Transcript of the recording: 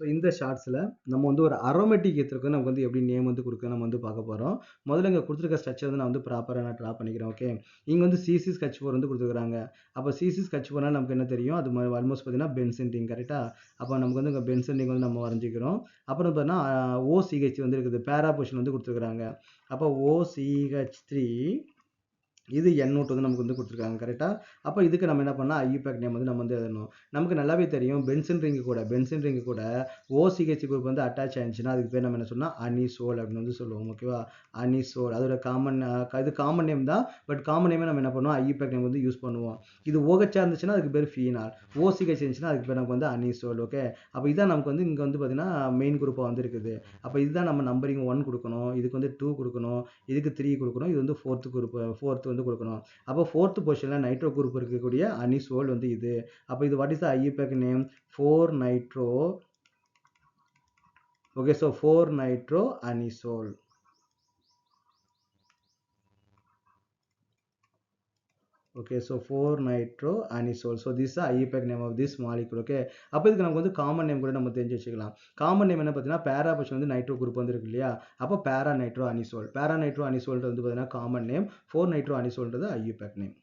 So இந்த ஷார்ட்ஸில் நம்ம வந்து ஒரு அரோமேட்டிக் ஈத்தருக்கு நமக்கு வந்து எப்படி நேம் வந்து கொடுக்க நம்ம வந்து பார்க்க போகிறோம். முதல்ல இங்கே கொடுத்துருக்க ஸ்ட்ரக்சர் வந்து நான் வந்து ப்ராப்பராக நான் ட்ரா பண்ணிக்கிறேன். ஓகே, இங்கே வந்து சிசி ஸ்கெட்ச் 4 வந்து கொடுத்துருக்காங்க. அப்போ சிசி ஸ்கெட்ச் 4 நமக்கு என்ன தெரியும், அது ஆல்மோஸ்ட் பார்த்தீங்கன்னா பென்சன் ரிங். கரெக்டாக? அப்போ நமக்கு வந்து இங்கே பென்சன் ரிங் வந்து நம்ம வரைஞ்சிக்கிறோம். அப்புறம் பார்த்தீங்கன்னா ஓசிஹெச் வந்து இருக்குது, பேரா பொசிஷன் வந்து கொடுத்துருக்காங்க. அப்போ OCH3 இது N0 வந்து நமக்கு வந்து கொடுத்துருக்காங்க. கரெக்டாக? அப்போ இதுக்கு நம்ம என்ன பண்ணால் ஐயூபேக் நேம் வந்து நம்ம வந்து எழுதணும். நமக்கு நல்லாவே தெரியும் பென்சன் ரிங்கு கூட OCH குரூப் வந்து அட்டாச் ஆயிருந்துச்சுன்னா அதுக்கு பேர் நம்ம என்ன சொன்னால் அனிசோல் அப்படின்னு வந்து சொல்லுவோம். ஓகேவா? அனிசோல் அதோட இது காமன் நேம் தான். பட் காமன் நேமே நம்ம என்ன பண்ணுவோம், ஐயூபேக் நேம் வந்து யூஸ் பண்ணுவோம். இது OH இருந்துச்சுன்னா அதுக்கு பேர் ஃபீனால், OCH இருந்துச்சுன்னா அதுக்கு பேர் நமக்கு வந்து அனிசோல். ஓகே, அப்போ இதான் நமக்கு வந்து இங்கே வந்து பார்த்தீங்கன்னா மெயின் குரூப்பாக வந்து இருக்குது. அப்போ இதுதான் நம்ம நம்பரிங் 1 கொடுக்கணும், இதுக்கு வந்து 2 கொடுக்கணும், இதுக்கு 3 கொடுக்கணும், இது வந்து 4th குரூப், 4th வந்து கொடுக்கணும். அப்போ 4th பொசிஷனில் நைட்ரோ குரூப் இருக்கக்கூடிய அனிசோல் வந்து இது. அப்போ இது what is the IUPAC name? 4 nitro. Okay, so 4 nitro anisole. Okay, so 4 nitro anisole. So this is the IUPAC name of this molecule. Okay, அப்போ இதுக்கு நமக்கு வந்து காமன் நேம் கூட நம்ம தெரிஞ்சு வச்சுக்கலாம். காமன் நேம் என்ன பார்த்தீங்கன்னா பேரா பொசிஷன் வந்து நைட்ரோ குரூப் வந்து இருக்கு இல்லையா? அப்போ பேரா நைட்ரோ அனிசோல் வந்து பார்த்தீங்கன்னா காமன் நேம், 4 நைட்ரோ அனிசோல்ன்றது IUPAC நேம்.